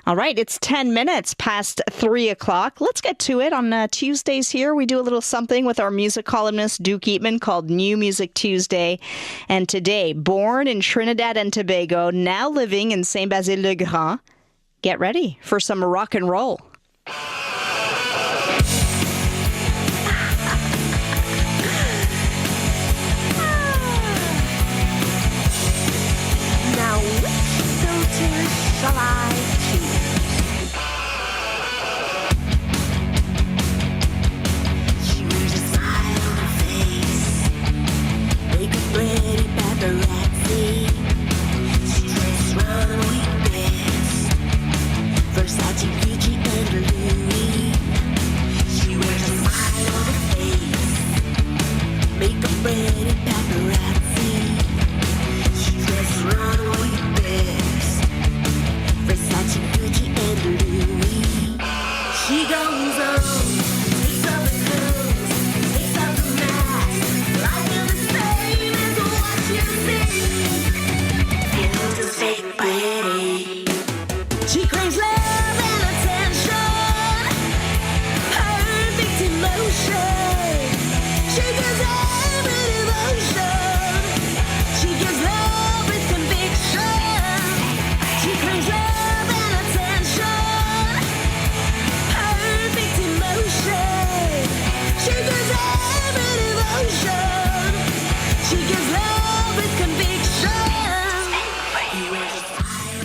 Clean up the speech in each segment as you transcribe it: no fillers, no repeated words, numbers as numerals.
All right, it's 10 minutes past 3 o'clock. Let's get to it. On Tuesdays here, we do a little something with our music columnist, Duke Eatmon, called New Music Tuesday. And today, born in Trinidad and Tobago, now living in Saint-Basile-le-Grand, get ready for some rock and roll. Now, which filter shall I choose? She wears a smile on her face, makeup ready, paparazzi. She dressed runway best, Versace, Gucci, and Louis. She wears a smile on her face, makeup ready, paparazzi. She dressed runway best, Versace, Gucci, and Louis. She goes on, takes off her clothes, takes off her mask. Life is the same as what you see. Feels the same pretty. She craves love and attention, perfect emotion. She gives every devotion. She gives love with conviction. She craves love and attention, perfect emotion. She gives every devotion. She gives love with conviction.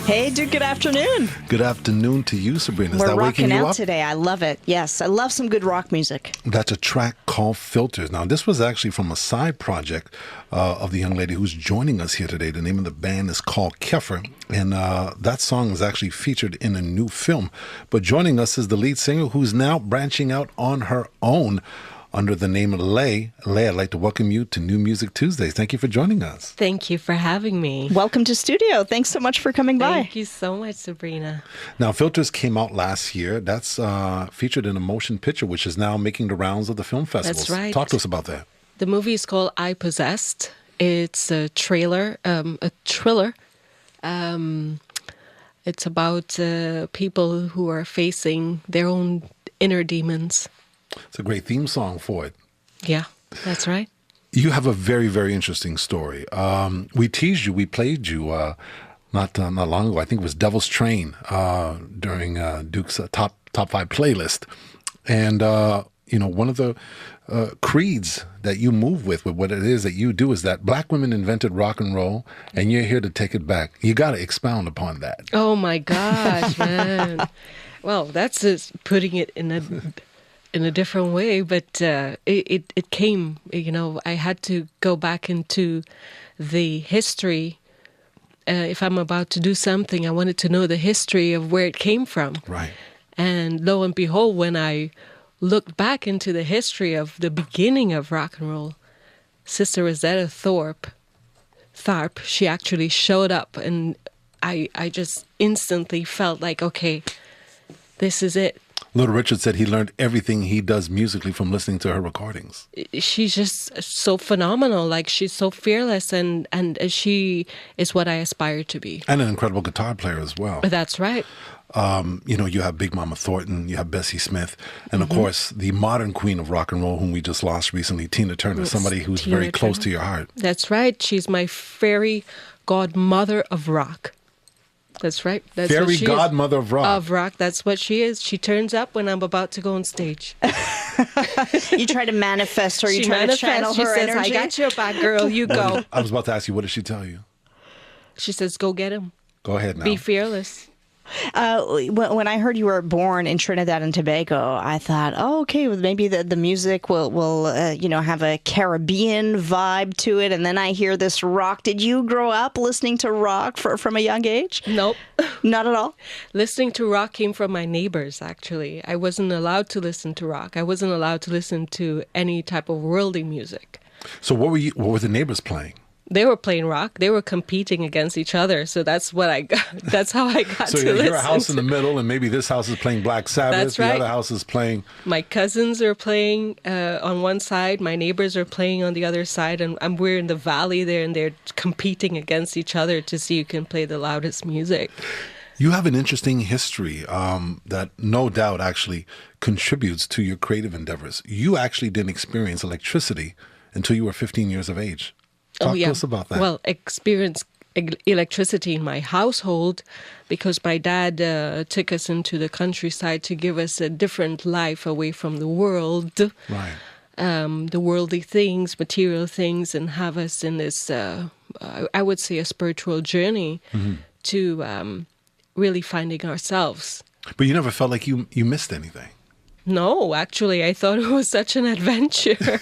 Hey, Duke, good afternoon. Good afternoon to you, Sabrina. Is We're that waking rocking you out up? today. I love it. Yes, I love some good rock music. That's a track called Filters. Now, this was actually from a side project of the young lady who's joining us here today. The name of the band is called Kefir, and that song is actually featured in a new film. But joining us is the lead singer who's now branching out on her own under the name of Lei. Lei, I'd like to welcome you to New Music Tuesdays. Thank you for joining us. Thank you for having me. Welcome to studio. Thanks so much for coming by. Thank you so much, Sabrina. Now, Filters came out last year. That's featured in a motion picture, which is now making the rounds of the film festivals. That's right. Talk to us about that. The movie is called I Possessed. It's a thriller. It's about people who are facing their own inner demons. It's a great theme song for it. Yeah, that's right. You have a very, very interesting story. We teased you. We played you not long ago. I think it was Devil's Train during Duke's top 5 playlist. And, one of the creeds that you move with what it is that you do is that black women invented rock and roll, and you're here to take it back. You got to expound upon that. Oh, my gosh, man. Well, that's just putting it in a different way, but it came, I had to go back into the history. If I'm about to do something, I wanted to know the history of where it came from. Right. And lo and behold, when I looked back into the history of the beginning of rock and roll, Sister Rosetta Tharpe, she actually showed up, and I just instantly felt like, okay, this is it. Little Richard said he learned everything he does musically from listening to her recordings. She's just so phenomenal. Like, she's so fearless, and she is what I aspire to be. And an incredible guitar player as well. That's right. You have Big Mama Thornton, you have Bessie Smith, and of course, the modern queen of rock and roll, whom we just lost recently, Tina Turner, somebody who's Tina very close Turner. to your heart. That's right. She's my fairy godmother of rock. That's right. That's Fairy what she godmother is. of rock. Of rock. That's what she is. She turns up when I'm about to go on stage. You try to manifest her. You try to channel her says, energy. I got your back, girl. You go. I was about to ask you, what did she tell you? She says, go get him. Go ahead now. Be fearless. When I heard you were born in Trinidad and Tobago, I thought, oh, okay, well, maybe the music will have a Caribbean vibe to it. And then I hear this rock. Did you grow up listening to rock from a young age? Nope. Not at all? Listening to rock came from my neighbors, actually. I wasn't allowed to listen to rock. I wasn't allowed to listen to any type of worldly music. So what were the neighbors playing? They were playing rock. They were competing against each other. So that's what I got. That's how I got so to listen. So you're a house in the middle, and maybe this house is playing Black Sabbath. That's right. The other house is playing. My cousins are playing on one side. My neighbors are playing on the other side, and we're in the valley there, and they're competing against each other to see who can play the loudest music. You have an interesting history that no doubt actually contributes to your creative endeavors. You actually didn't experience electricity until you were 15 years of age. Talk to us about that. Well, experience electricity in my household because my dad took us into the countryside to give us a different life away from the world. Right. The worldly things, material things, and have us in this, I would say, a spiritual journey to really finding ourselves. But you never felt like you missed anything. No, actually, I thought it was such an adventure.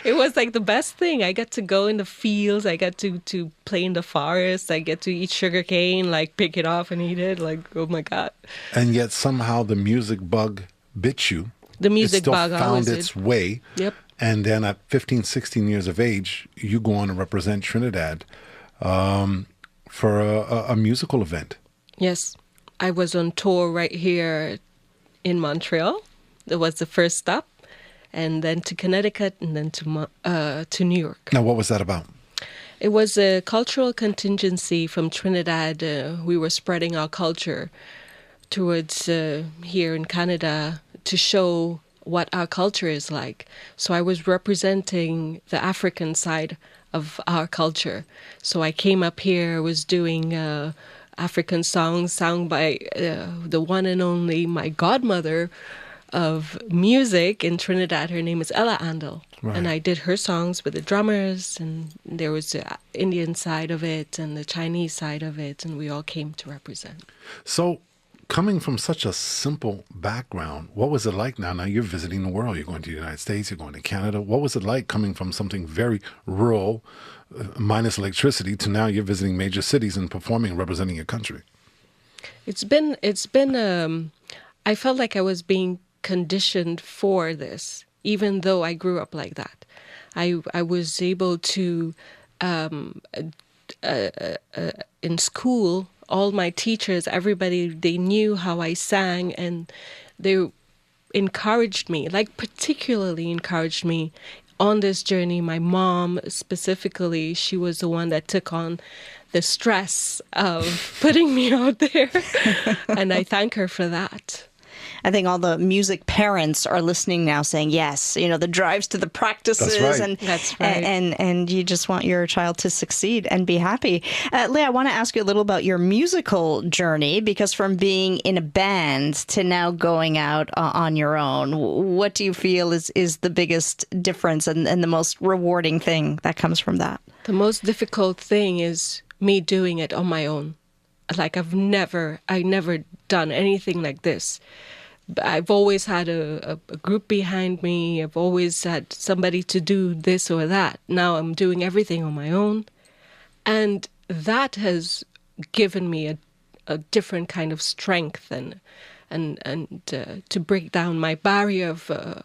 It was like the best thing. I got to go in the fields. I got to play in the forest. I get to eat sugar cane, like pick it off and eat it. Like, oh my God. And yet somehow the music bug bit you. The music bug still found always its did. way. Yep. And then at 15, 16 years of age, you go on to represent Trinidad for a musical event. Yes. I was on tour right here in Montreal. That was the first stop. And then to Connecticut and then to New York. Now, what was that about? It was a cultural contingency from Trinidad. We were spreading our culture towards here in Canada to show what our culture is like. So I was representing the African side of our culture. So I came up here, was doing African songs sung by the one and only my godmother of music in Trinidad. Her name is Ella Andel. Right. And I did her songs with the drummers, and there was the Indian side of it and the Chinese side of it, and we all came to represent. So, coming from such a simple background, what was it like now? Now you're visiting the world. You're going to the United States. You're going to Canada. What was it like coming from something very rural, minus electricity, to now you're visiting major cities and performing, representing your country? It's been. I felt like I was being conditioned for this, even though I grew up like that. I was able to, in school, all my teachers, everybody, they knew how I sang, and they encouraged me, like particularly encouraged me on this journey. My mom specifically, she was the one that took on the stress of putting me out there, and I thank her for that. I think all the music parents are listening now saying, yes, you know, the drives to the practices. That's right. And, That's right. And you just want your child to succeed and be happy. Lei, I want to ask you a little about your musical journey, because from being in a band to now going out on your own, what do you feel is the biggest difference and the most rewarding thing that comes from that? The most difficult thing is me doing it on my own. Like I never done anything like this. I've always had a group behind me. I've always had somebody to do this or that. Now I'm doing everything on my own. And that has given me a different kind of strength and to break down my barrier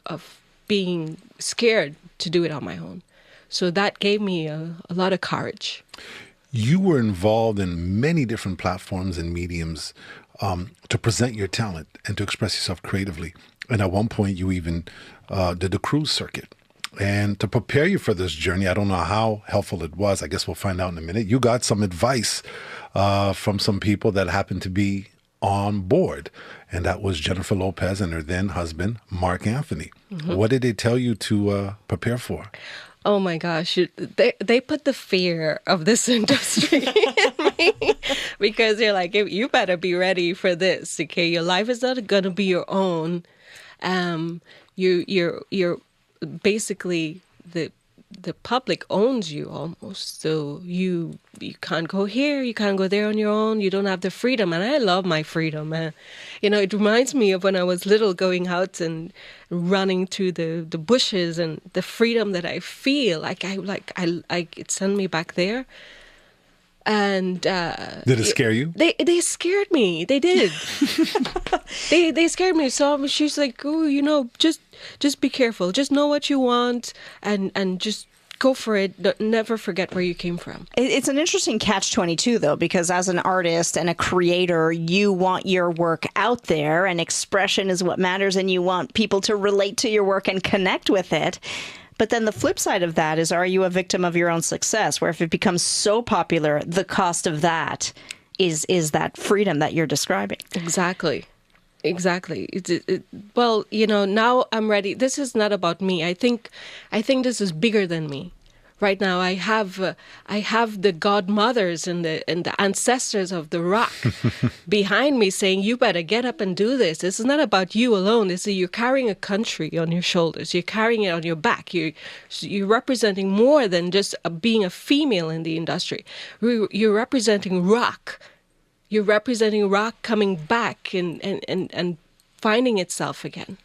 of being scared to do it on my own. So that gave me a lot of courage. You were involved in many different platforms and mediums to present your talent and to express yourself creatively. And at one point, you even did the cruise circuit. And to prepare you for this journey, I don't know how helpful it was. I guess we'll find out in a minute. You got some advice from some people that happened to be on board. And that was Jennifer Lopez and her then husband, Mark Anthony. Mm-hmm. What did they tell you to prepare for? Oh my gosh, they put the fear of this industry in me, because they're like, you better be ready for this. Okay, your life is not going to be your own. You're basically the public owns you almost. So you can't go here, you can't go there on your own. You don't have the freedom, and I love my freedom. You know, it reminds me of when I was little, going out and running through the bushes, and the freedom that I feel. It sent me back there. And did it scare you? They scared me. They did. they scared me. So she's like, oh, you know, just be careful. Just know what you want, and just go for it. Never forget where you came from. It's an interesting catch-22, though, because as an artist and a creator, you want your work out there, and expression is what matters, and you want people to relate to your work and connect with it. But then the flip side of that is, are you a victim of your own success, where if it becomes so popular, the cost of that is that freedom that you're describing. Exactly. Well, now I'm ready. This is not about me. I think this is bigger than me. Right now, I have the godmothers and the ancestors of the rock behind me saying, "You better get up and do this. This is not about you alone. You're carrying a country on your shoulders. You're carrying it on your back. You're representing more than just being a female in the industry. You're representing rock. You're representing rock coming back and finding itself again."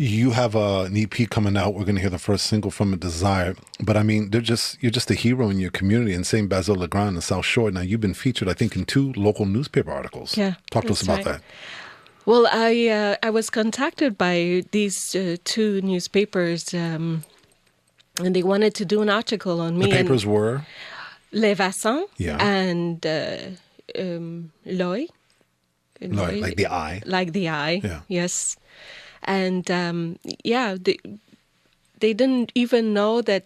You have an EP coming out. We're going to hear the first single from it, Desire. But I mean, you're just a hero in your community in St. Basil Le Grand in the South Shore. Now, you've been featured, I think, in 2 local newspaper articles. Yeah, Talk to us about that. Well, I was contacted by these 2 newspapers, and they wanted to do an article on me. The papers were? Les Vassants and Loi. Loi, like the eye. Like the eye, yeah. Yes. And they didn't even know that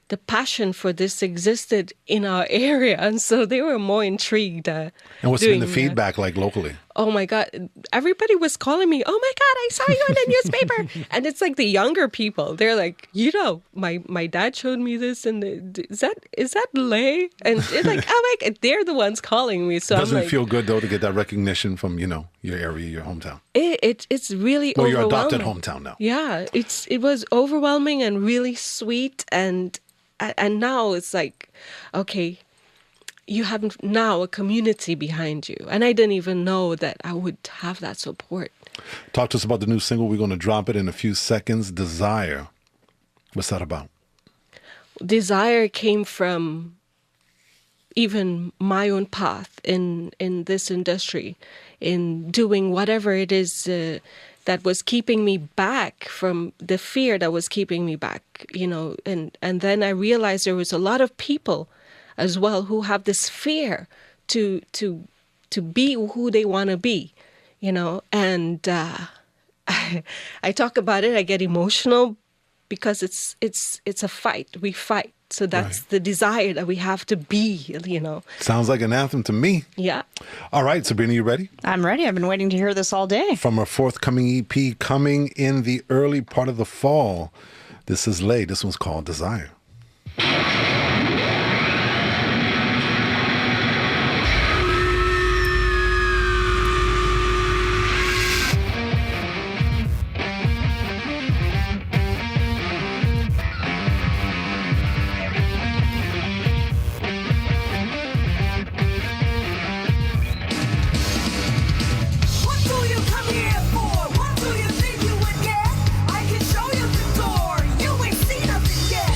the passion for this existed in our area, and so they were more intrigued. And what's been the feedback like locally? Oh my God! Everybody was calling me. Oh my God! I saw you in the newspaper, and it's like the younger people. They're like, my dad showed me this, and is that Lei? And it's like, oh my God! They're the ones calling me. So Doesn't I'm it feel good though to get that recognition from your area, your hometown? It's really well, overwhelming. your adopted hometown now. Yeah, it was overwhelming and really sweet, and now it's like, okay, you have now a community behind you. And I didn't even know that I would have that support. Talk to us about the new single. We're going to drop it in a few seconds. Desire. What's that about? Desire came from even my own path in this industry, in doing whatever it is that was keeping me back, from the fear that was keeping me back, and then I realized there was a lot of people as well who have this fear to be who they want to be, and I talk about it. I get emotional because it's a fight. We fight. So that's right. The desire that we have to be, Sounds like an anthem to me. Yeah. All right, Sabrina, you ready? I'm ready. I've been waiting to hear this all day. From our forthcoming EP coming in the early part of the fall. This is Lei. This one's called Desire. You ain't seen nothing yet.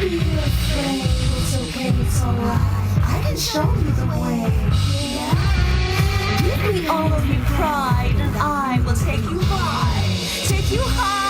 be afraid. It's okay, it's alright. I can show you the way. Yeah? Give me all of your pride, and I will take you high. Take you high.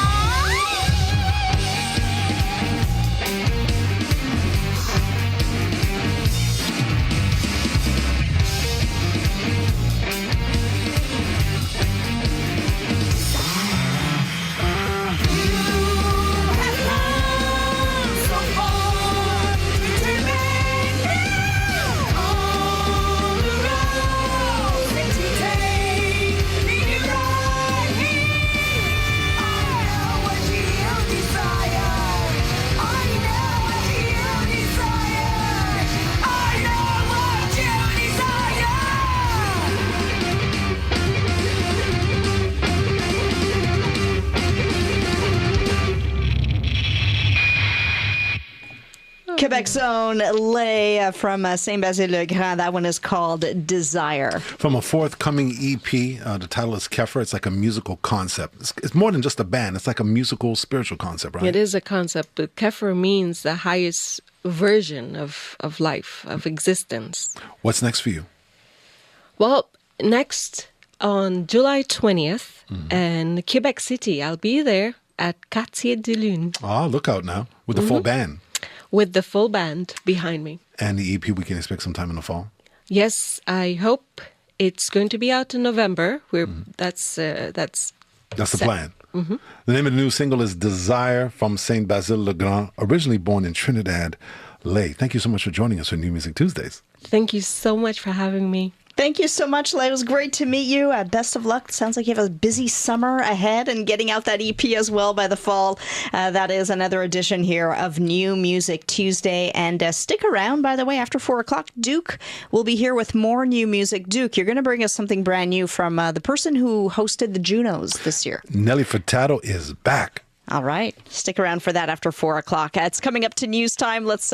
Quebec's own Lei from Saint-Basile-le-Grand. That one is called Desire. From a forthcoming EP, the title is Kefir. It's like a musical concept. It's more than just a band. It's like a musical, spiritual concept, right? It is a concept, but Kefir means the highest version of life, of existence. What's next for you? Well, next on July 20th in Quebec City, I'll be there at Quartier de Lune. Oh, look out now. With the full band. With the full band behind me. And the EP we can expect sometime in the fall? Yes, I hope it's going to be out in November. That's the set. plan. The name of the new single is Desire from Saint-Basile-le-Grand, originally born in Trinidad. Lei, thank you so much for joining us for New Music Tuesdays. Thank you so much for having me. Thank you so much, Lei. It was great to meet you. Best of luck. Sounds like you have a busy summer ahead and getting out that EP as well by the fall. That is another edition here of New Music Tuesday. And stick around, by the way, after 4 o'clock, Duke will be here with more new music. Duke, you're going to bring us something brand new from the person who hosted the Junos this year. Nelly Furtado is back. All right. Stick around for that after 4 o'clock. It's coming up to news time. Let's